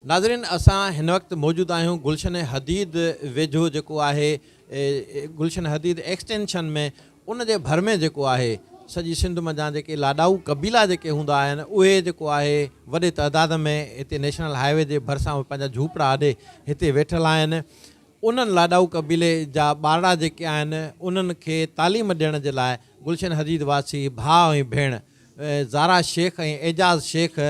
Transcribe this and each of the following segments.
नाज़रीन असां हिन वक़्तु मौजूदु आहियूं गुलशन हदीद वेझो जेको आहे गुलशन हदीद एक्सटेंशन में उन जे भर में जेको आहे सॼी सिंध मंझां जेके लाॾाऊ कबीला जेके हूंदा आहिनि उहे जेको आहे वॾे तइदाद में हिते नेशनल हाईवे जे भरिसां पंहिंजा झूपड़ा आॾे हिते वेठल आहिनि। उन्हनि लाॾाऊ कबीले जा ॿारड़ा जेके आहिनि उन्हनि खे तालीम ॾियण जे लाइ गुलशन हदीद वासी भाउ ऐं भेण ज़ारा शेख ऐं एजाज़ शेख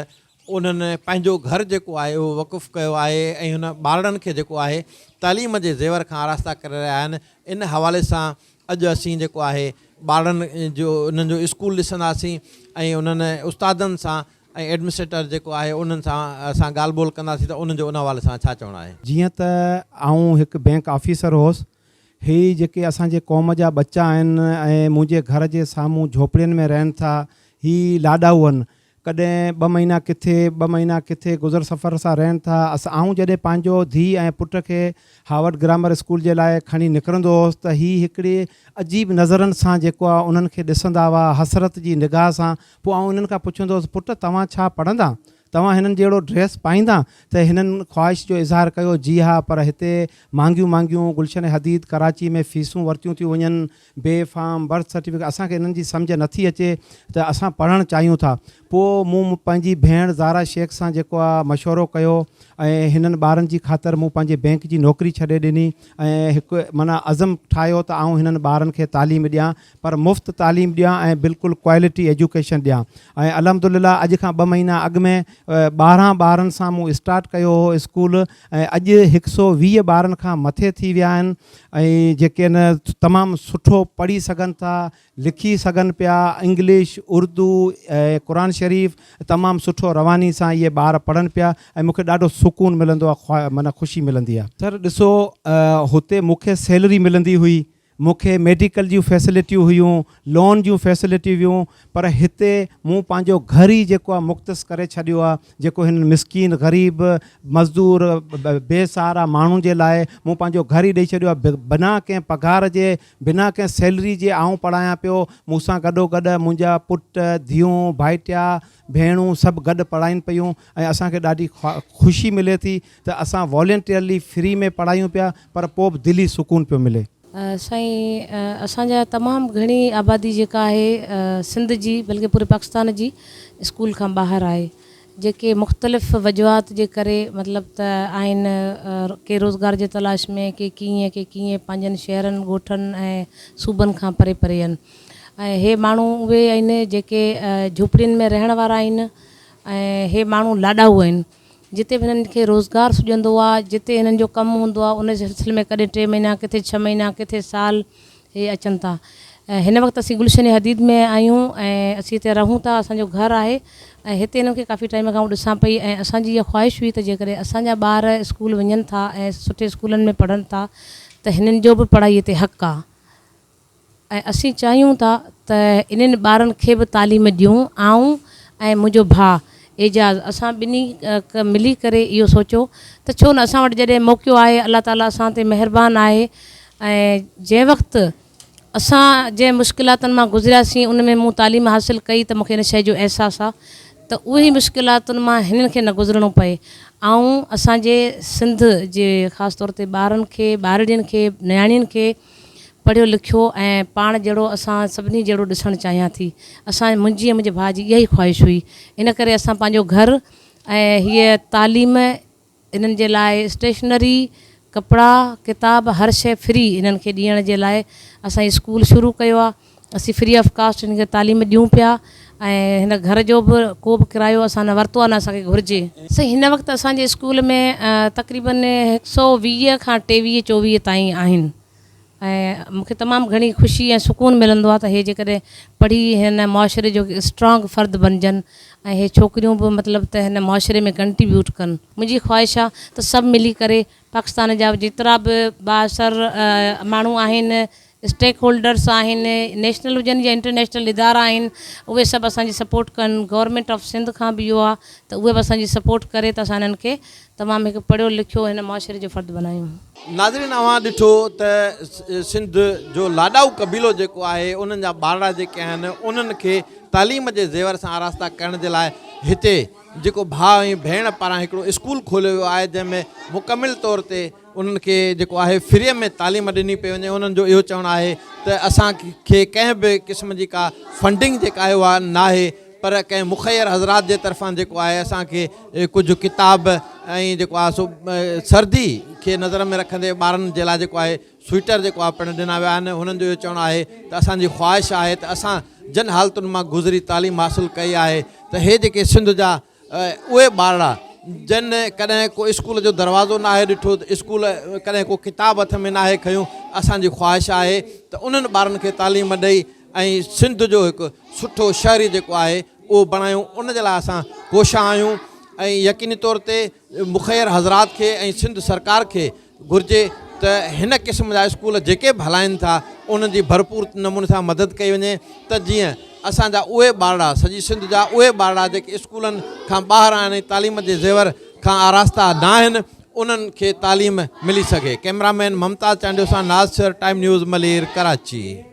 उन्हनि पंहिंजो घर जेको आहे उहो वक़ुफ़ु कयो आहे ऐं हुन ॿारड़नि खे जेको आहे तालीम जे ज़ेवर खां आरास्ता करे रहिया आहिनि। इन हवाले सां अॼु असीं जेको आहे ॿारनि जो उन्हनि जो स्कूल ॾिसंदासीं ऐं उन्हनि उस्तादनि सां ऐं एडमिनिस्ट्रेटर जेको आहे उन्हनि सां असां ॻाल्हि ॿोल कंदासीं त उन्हनि जो उन हवाले सां छा चवणु आहे। जीअं त आऊं हिकु बैंक ऑफिसर हुउसि, ही जेके असांजे क़ौम जा बच्चा आहिनि ऐं मुंहिंजे घर जे साम्हूं झोपड़ियुनि में रहनि था, ही लाॾाऊ आहिनि। कॾहिं 2 महीना किथे 2 महीना किथे गुज़र सफ़र सां रहनि था। आऊं जॾहिं पंहिंजो धीउ ऐं पुट खे हावर्ड ग्रामर स्कूल जे लाइ खणी निकिरंदो हुउसि त ही हिकिड़े अजीब नज़रनि सां जेको आहे उन्हनि खे ॾिसंदा हुआ, हसरत जी निगाह सां। पोइ आऊं उन्हनि खां पुछंदो हुउसि, पुट तव्हां छा पढ़ंदा, तव्हां हिननि जहिड़ो ड्रेस पाईंदा? त हिननि ख़्वाहिश जो इज़हार कयो, जी हा, पर हिते महांगियूं गुलशन हदीद कराची में फ़ीसूं वरितियूं थियूं वञनि, बे फार्म बर्थ सर्टिफिकेट, असांखे हिननि जी सम्झ नथी अचे त असां पढ़णु चाहियूं था। पोइ मूं पंहिंजी भेण ज़ारा शेख सां जेको आहे मशवरो कयो ऐं हिननि ॿारनि जी ख़ातिर मूं पंहिंजे बैंक जी नौकिरी छॾे ॾिनी ऐं हिकु माना अज़म ठाहियो त आऊं हिननि ॿारनि खे तालीम ॾियां, पर मुफ़्त तालीम ॾियां ऐं बिल्कुलु क्वालिटी एजुकेशन ॾियां। ऐं अल्हम्दुलिल्लाह अॼु खां 2 महीना अॻु में 12 ॿारनि सां मूं स्टार्ट कयो हो स्कूल ऐं अॼु 120 ॿारनि खां मथे थी विया आहिनि ऐं जेके न तमामु सुठो पढ़ी सघनि था, लिखी सघनि पिया, इंग्लिश, उर्दू ऐं क़ुरान शरीफ़ तमामु सुठो रवानी सां इहे ॿार पढ़नि पिया ऐं मूंखे ॾाढो सुकून मिलंदो आहे, माना ख़ुशी मिलंदी आहे। सर ॾिसो, हुते मूंखे सैलरी मिलंदी हुई, मूंखे मेडिकल जूं फैसिलिटियूं हुयूं, लोन जूं फैसिलिटियूं हुयूं, पर हिते मूं पंहिंजो घर ई जेको आहे मुख़्तस करे छॾियो आहे। जेको हिन मिसकीन ग़रीब मज़दूर बेसहारा माण्हुनि जे लाइ मूं पंहिंजो घर ई ॾेई छॾियो आहे, बिना कंहिं पघार जे, बिना कंहिं सैलरी जे आऊं पढ़ायां पियो। मूंसां गॾोगॾु मुंहिंजा पुट धीअरूं भाइटिया भेणूं सभु गॾु पढ़ाइनि पियूं ऐं असांखे ॾाढी ख़ुशी मिले थी त असां वॉलंटियरली फ्री में पढ़ायूं पिया, पर पोइ बि दिली सुकून पियो मिले। साईं, असांजा तमामु घणी आबादी जेका आहे सिंध जी बल्कि पूरे पाकिस्तान जी स्कूल खां ॿाहिरि आहे, जेके मुख़्तलिफ़ वजूहात जे करे मतिलबु त आहिनि, के रोज़गार जे तलाश में, के कीअं पंहिंजनि शहरनि ॻोठनि ऐं सूबनि खां परे परे आहिनि। ऐं हे माण्हू उहे आहिनि जेके झूपड़ियुनि में रहण वारा आहिनि ऐं हे माण्हू लाॾाऊ आहिनि। जिते बि हिननि खे रोज़गारु सुॼंदो आहे, जिते हिननि जो कमु हूंदो आहे, उन सिलसिले में कॾहिं 3 महीना, किथे 6 महीना, किथे साल हे अचनि था। हिन वक़्तु असीं गुलशन हदीद में आहियूं ऐं असीं हिते रहूं था, असांजो घरु आहे ऐं हिते हिननि खे काफ़ी टाइम खां ॾिसां पई ऐं असांजी इहा ख़्वाहिश हुई त जेकॾहिं असांजा ॿार स्कूल वञनि था ऐं सुठे स्कूलनि में पढ़नि था त हिननि जो बि पढ़ाईअ ते हक़ु आहे ऐं असीं चाहियूं था त इन्हनि ॿारनि खे बि तालीम ॾियूं। आऊं ऐं मुंहिंजो भाउ एजाज़, असां ॿिन्ही मिली करे इहो सोचियो त छो न असां वटि जॾहिं मौक़ो आहे, अलाह ताला असां ते महिरबान आहे ऐं जंहिं वक़्तु असां जंहिं मुश्किलातुनि मां गुज़रियासीं उन में मूं तालीम हासिलु कई त मूंखे हिन शइ जो अहसासु आहे त उहे मुश्किलातुनि मां हिननि खे न गुज़रणो पए। ऐं असांजे सिंध जे ख़ासि तौर ते ॿारनि खे, ॿारड़ियुनि खे, नियाणियुनि खे पढ़ियो लिखियो ऐं पाण जहिड़ो असां सभिनी जहिड़ो ॾिसणु चाहियां थी। मुंहिंजी ऐं मुंहिंजे भाउ जी इहा ई ख़्वाहिश हुई, इन करे असां पंहिंजो घरु ऐं हीअ तालीम, इन्हनि जे लाइ स्टेशनरी, कपिड़ा, किताब, हर शइ फ्री इन्हनि खे ॾियण जे लाइ असां स्कूल शुरू कयो आहे। असीं फ्री ऑफ कास्ट हिन खे तालीम ॾियूं पिया ऐं हिन घर जो बि को बि किरायो असां न वरितो आहे, न असांखे घुरिजे। सही, हिन वक़्तु असांजे स्कूल में तक़रीबन 120 खां 23-24 ताईं आहिनि ऐं मूंखे तमामु घणी ख़ुशी ऐं सुकून मिलंदो आहे त हे जेकॾहिं पढ़ी हिन मुआशिरे जो स्ट्रॉन्ग फ़र्द बणिजनि ऐं हे छोकिरियूं बि मतिलबु त हिन मुआशिरे में कंट्रीब्यूट कनि। मुंहिंजी ख़्वाहिश आहे त सभु मिली करे पाकिस्तान जा जेतिरा बि बाअसर माण्हू आहिनि, स्टेक होल्डर्स आहिनि, नेशनल हुजनि या इंटरनेशनल इदारा आहिनि, उहे सभु असांजी सपोर्ट कनि। गवर्नमेंट ऑफ सिंध खां बि इहो आहे त उहे बि असांजी सपोर्ट करे त असां हिननि खे तमामु हिकु पढ़ियो लिखियो हिन मुआशिरे जो फ़र्द बनायूं। नाज़रीन, अवां ॾिठो त सिंध जो लाॾाऊ कबीलो जेको आहे उन्हनि जा ॿारड़ा जेके आहिनि उन्हनि खे तालीम जे ज़ेवर सां आरास्ता करण जे लाइ हिते जेको भाउ ऐं भेण पारां हिकिड़ो स्कूल खोलियो वियो आहे जंहिंमें मुकमिल तौर ते उन्हनि खे जेको आहे फ्रीअ में तालीम ॾिनी पई वञे। उन्हनि जो इहो चवणु आहे त असांखे कंहिं बि क़िस्म जी का फंडिंग जेका आहे उहा न आहे, पर कंहिं मुखैर हज़रात जे तरफ़ां जेको आहे असांखे कुझु किताब ऐं जेको आहे सो सर्दी खे नज़र में रखंदे ॿारनि जे लाइ जेको आहे स्वेटर जेको आहे पिणु ॾिना विया आहिनि। हुननि जो इहो चवणु आहे त असांजी ख़्वाहिश आहे त असां जिन हालतुनि मां गुज़री तालीम हासिलु कई आहे त हे जेके सिंध जा उहे ॿार जिन कॾहिं को स्कूल जो दरवाज़ो न आहे ॾिठो, स्कूल कॾहिं को किताब हथ में न आहे खयूं, असांजी ख़्वाहिश आहे त उन्हनि ॿारनि खे तालीम ॾेई ऐं सिंध जो हिकु सुठो शहरी जेको आहे उहो बणायूं। उन जे लाइ असां कोशिश आहियूं ऐं यकीनी तौर ते मुखैर हज़रात खे ऐं सिंध सरकार खे घुरिजे त हिन क़िस्म जा स्कूल जेके बि हलाइनि था उन्हनि जी भरपूर नमूने सां मदद कई वञे त जीअं असांजा उहे ॿार सॼी सिंध जा उहे ॿार जेके स्कूलनि खां ॿाहिरि आहिनि तालीम जे ज़ेवर खां आरास्ता न आहिनि उन्हनि खे तालीम मिली सघे। कैमरामैन ममताज़ चांडियो सां नाज़ sir, time news Malir, Karachi.